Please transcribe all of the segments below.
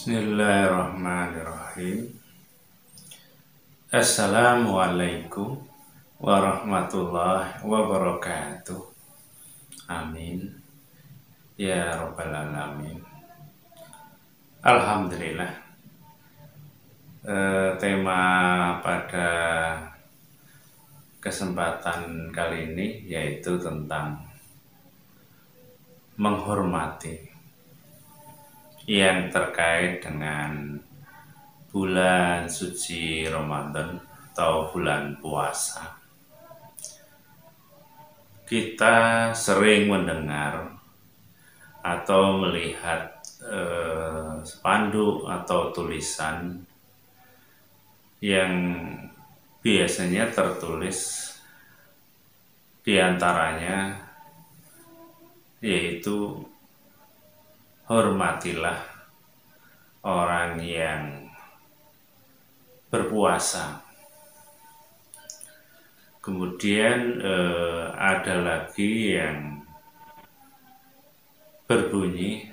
Bismillahirrahmanirrahim. Assalamualaikum warahmatullahi wabarakatuh. Amin ya rabbal alamin. Alhamdulillah. Tema pada kesempatan kali ini yaitu tentang menghormati, yang terkait dengan bulan suci Ramadan atau bulan puasa. Kita sering mendengar atau melihat spanduk atau tulisan yang biasanya tertulis diantaranya yaitu hormatilah orang yang berpuasa. Kemudian ada lagi yang berbunyi,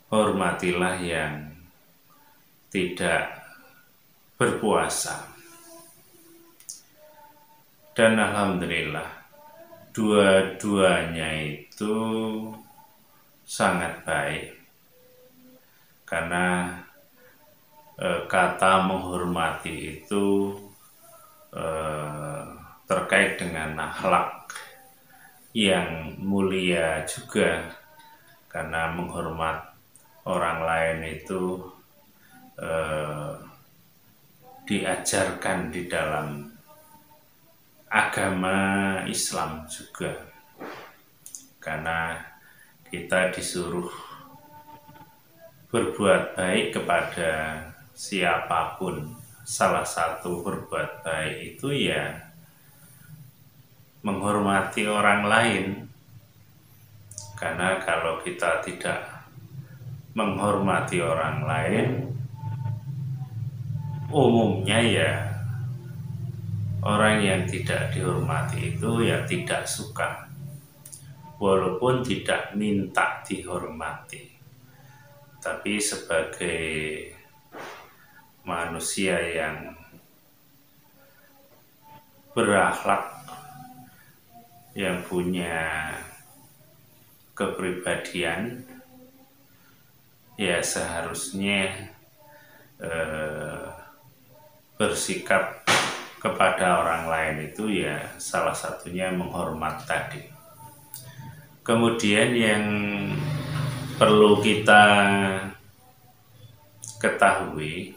hormatilah yang tidak berpuasa. Dan alhamdulillah, dua-duanya itu sangat baik, karena kata menghormati itu terkait dengan akhlak yang mulia juga, karena menghormat orang lain itu diajarkan di dalam agama Islam juga, karena kita disuruh berbuat baik kepada siapapun. Salah satu berbuat baik itu ya menghormati orang lain, karena kalau kita tidak menghormati orang lain, umumnya ya orang yang tidak dihormati itu ya tidak suka, walaupun tidak minta dihormati, tapi sebagai manusia yang berakhlak, yang punya kepribadian, ya seharusnya bersikap kepada orang lain itu ya salah satunya menghormat tadi. Kemudian yang perlu kita ketahui,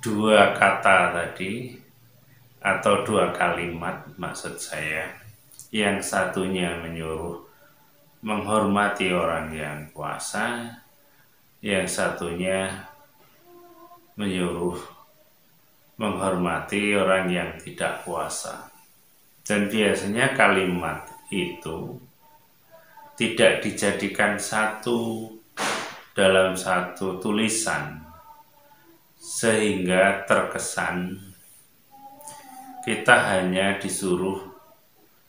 dua kata tadi atau dua kalimat maksud saya, yang satunya menyuruh menghormati orang yang puasa, yang satunya menyuruh menghormati orang yang tidak puasa. Dan biasanya kalimat itu tidak dijadikan satu dalam satu tulisan, sehingga terkesan kita hanya disuruh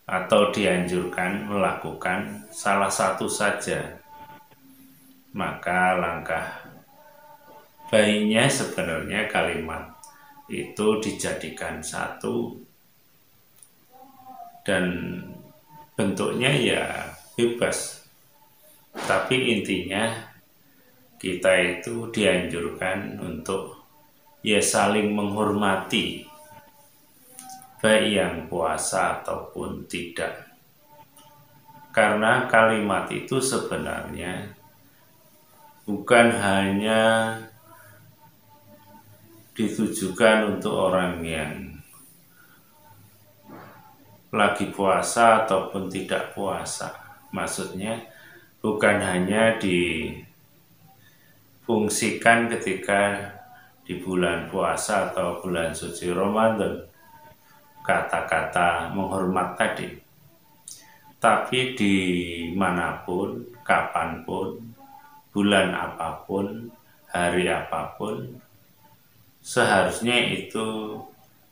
atau dianjurkan melakukan salah satu saja. Maka langkah baiknya sebenarnya kalimat itu dijadikan satu, dan bentuknya ya bebas, tapi intinya kita itu dianjurkan untuk ya saling menghormati, baik yang puasa ataupun tidak. Karena kalimat itu sebenarnya bukan hanya ditujukan untuk orang yang lagi puasa ataupun tidak puasa. Maksudnya bukan hanya difungsikan ketika di bulan puasa atau bulan suci Ramadan kata-kata menghormat tadi, tapi dimanapun, kapanpun, bulan apapun, hari apapun, seharusnya itu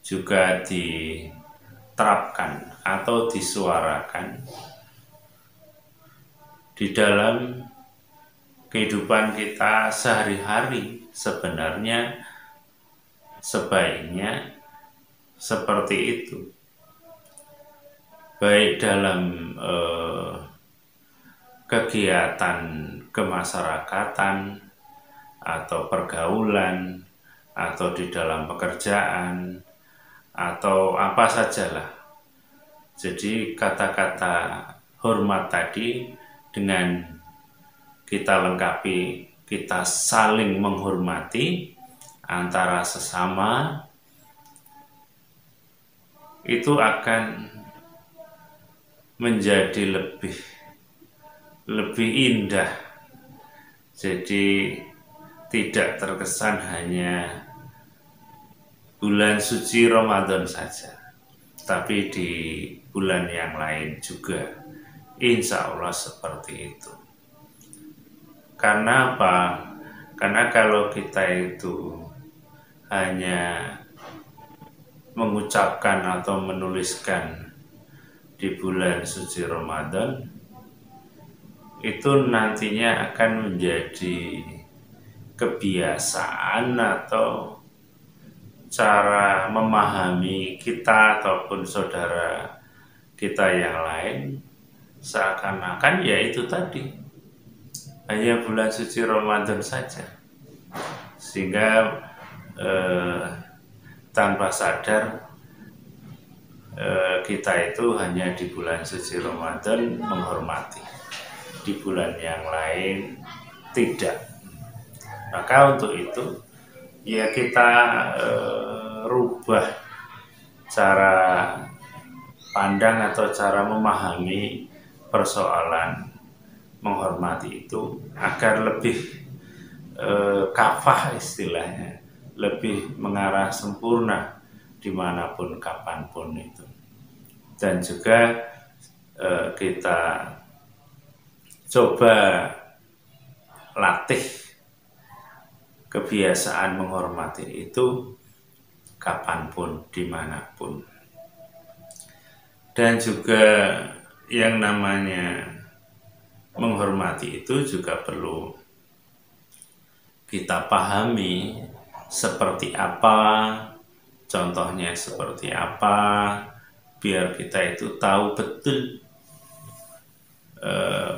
juga diterapkan atau disuarakan di dalam kehidupan kita sehari-hari sebenarnya sebaiknya seperti itu, baik dalam kegiatan kemasyarakatan atau pergaulan atau di dalam pekerjaan atau apa sajalah. Jadi kata-kata hormat tadi dengan kita lengkapi, kita saling menghormati antara sesama, itu akan menjadi lebih indah. Jadi tidak terkesan hanya bulan suci Ramadan saja, tapi di bulan yang lain juga insya Allah seperti itu. Karena apa? Karena kalau kita itu hanya mengucapkan atau menuliskan di bulan suci Ramadan, itu nantinya akan menjadi kebiasaan atau cara memahami kita ataupun saudara kita yang lain, seakan-akan ya itu tadi, hanya bulan suci Ramadan saja, sehingga tanpa sadar kita itu hanya di bulan suci Ramadan menghormati, di bulan yang lain tidak. Maka untuk itu ya kita rubah cara pandang atau cara memahami persoalan menghormati itu agar lebih kafah istilahnya, lebih mengarah sempurna dimanapun kapanpun itu. Dan juga kita coba latih kebiasaan menghormati itu kapanpun, dimanapun. Dan juga yang namanya menghormati itu juga perlu kita pahami seperti apa, contohnya seperti apa, biar kita itu tahu betul,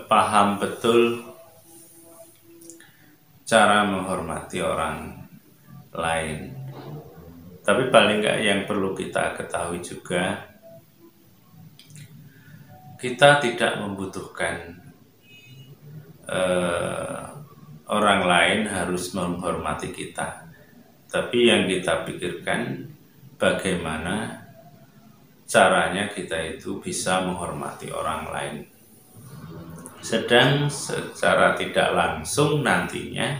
paham betul cara menghormati orang lain. Tapi paling enggak yang perlu kita ketahui juga, kita tidak membutuhkan orang lain harus menghormati kita, tapi yang kita pikirkan bagaimana caranya kita itu bisa menghormati orang lain. Sedang secara tidak langsung nantinya,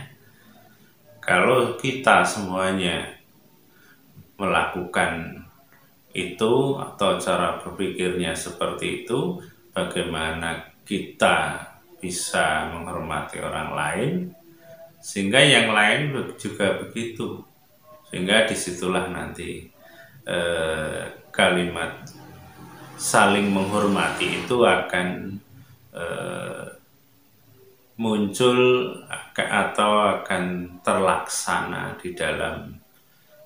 kalau kita semuanya melakukan itu atau cara berpikirnya seperti itu, bagaimana kita bisa menghormati orang lain, sehingga yang lain juga begitu, sehingga disitulah nanti kalimat saling menghormati itu akan muncul atau akan terlaksana di dalam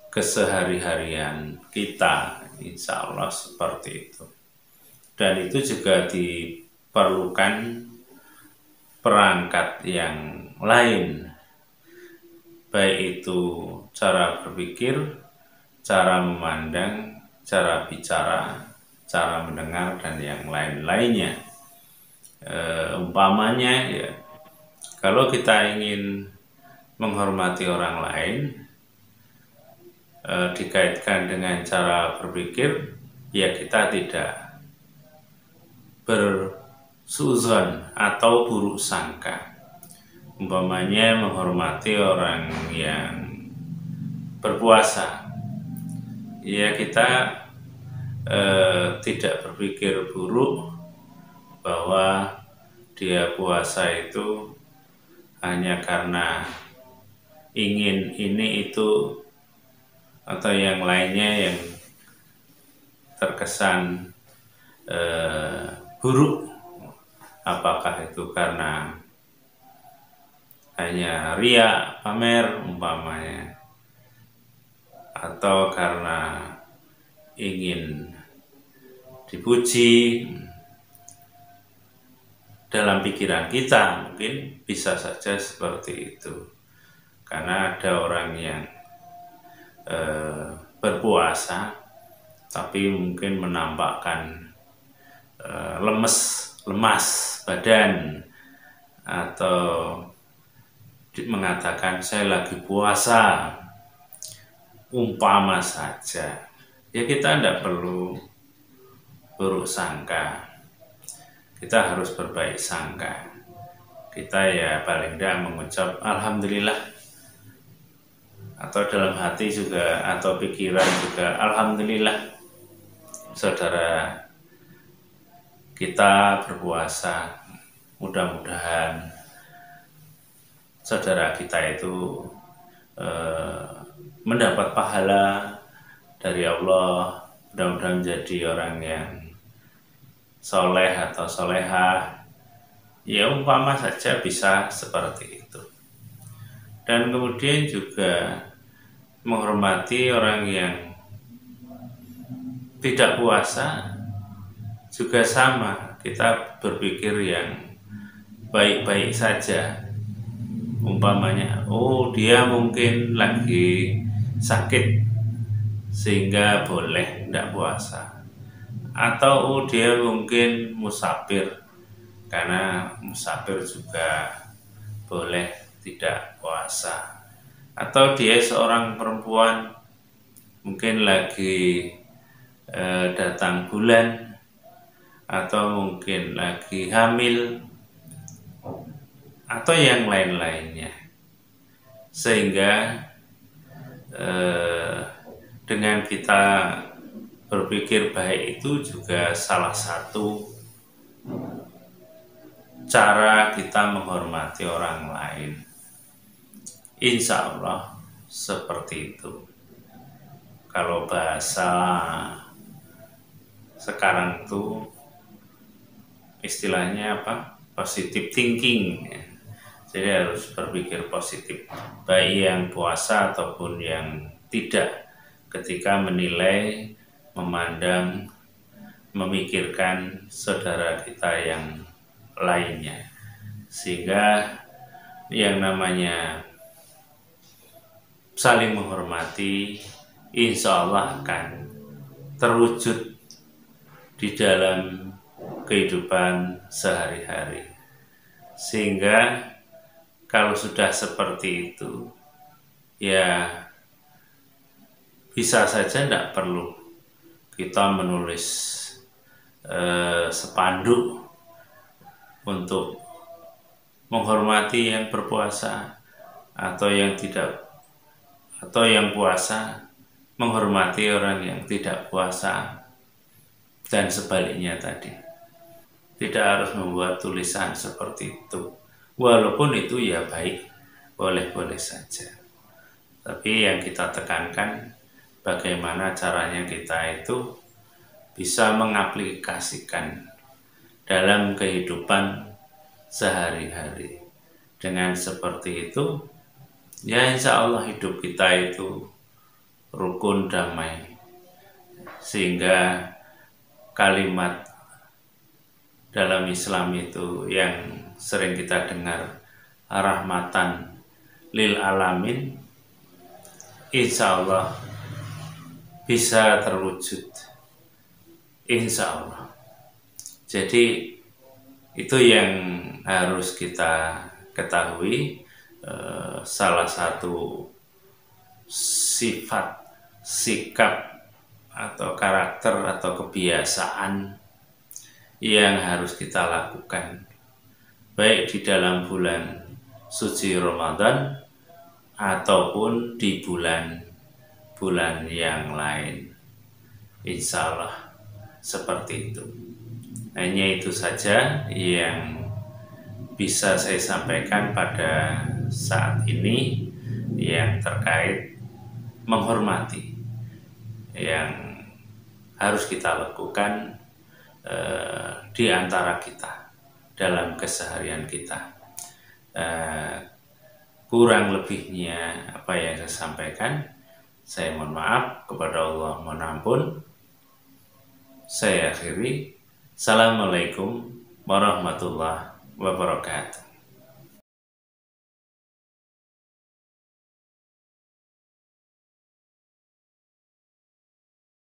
kesehari-harian kita, insya Allah seperti itu. Dan itu juga diperlukan perangkat yang lain, baik itu cara berpikir, cara memandang, cara bicara, cara mendengar, dan yang lain-lainnya. Umpamanya ya, kalau kita ingin menghormati orang lain, dikaitkan dengan cara berpikir, ya kita tidak bersuzon atau buruk sangka. Umpamanya menghormati orang yang berpuasa, ya kita tidak berpikir buruk bahwa dia puasa itu hanya karena ingin ini itu atau yang lainnya yang terkesan buruk. Apakah itu karena hanya riya, pamer umpamanya, atau karena ingin dipuji dalam pikiran kita, mungkin bisa saja seperti itu. Karena ada orang yang berpuasa tapi mungkin menampakkan lemas badan, atau mengatakan saya lagi puasa umpama saja, ya kita tidak perlu buruk sangka, kita harus berbaik sangka. Kita ya paling tidak mengucap alhamdulillah, atau dalam hati juga atau pikiran juga alhamdulillah saudara kita berpuasa. Mudah-mudahan saudara kita itu mendapat pahala dari Allah, mudah-mudahan menjadi orang yang soleh atau solehah, ya umpama saja bisa seperti itu. Dan kemudian juga menghormati orang yang tidak puasa juga sama, kita berpikir yang baik-baik saja. Umpamanya, oh dia mungkin lagi sakit sehingga boleh tidak puasa, atau oh dia mungkin musafir, karena musafir juga boleh tidak puasa, atau dia seorang perempuan mungkin lagi datang bulan, atau mungkin lagi hamil, atau yang lain-lainnya. Sehingga dengan kita berpikir baik itu juga salah satu cara kita menghormati orang lain. Insya Allah seperti itu. Kalau bahasa sekarang tuh istilahnya apa? Positive thinking. Jadi harus berpikir positif, baik yang puasa ataupun yang tidak, ketika menilai, memandang, memikirkan saudara kita yang lainnya. Sehingga yang namanya saling menghormati insya Allah akan terwujud di dalam kehidupan sehari-hari. Sehingga kalau sudah seperti itu, ya bisa saja tidak perlu kita menulis spanduk untuk menghormati yang berpuasa, atau yang tidak, atau yang puasa menghormati orang yang tidak puasa, dan sebaliknya tadi. Tidak harus membuat tulisan seperti itu. Walaupun itu ya baik, boleh-boleh saja. Tapi yang kita tekankan bagaimana caranya kita itu bisa mengaplikasikan dalam kehidupan sehari-hari. Dengan seperti itu, ya insya Allah hidup kita itu rukun damai. Sehingga kalimat dalam Islam itu yang sering kita dengar, rahmatan lil alamin, insya Allah bisa terwujud, insya Allah. Jadi itu yang harus kita ketahui, salah satu sifat, sikap, atau karakter, atau kebiasaan yang harus kita lakukan baik di dalam bulan suci Ramadan ataupun di bulan-bulan yang lain. Insya Allah seperti itu. Hanya itu saja yang bisa saya sampaikan pada saat ini yang terkait menghormati yang harus kita lakukan di antara kita dalam keseharian kita. Kurang lebihnya apa yang saya sampaikan, saya mohon maaf, kepada Allah mohon ampun. Saya akhiri. Assalamualaikum warahmatullahi wabarakatuh.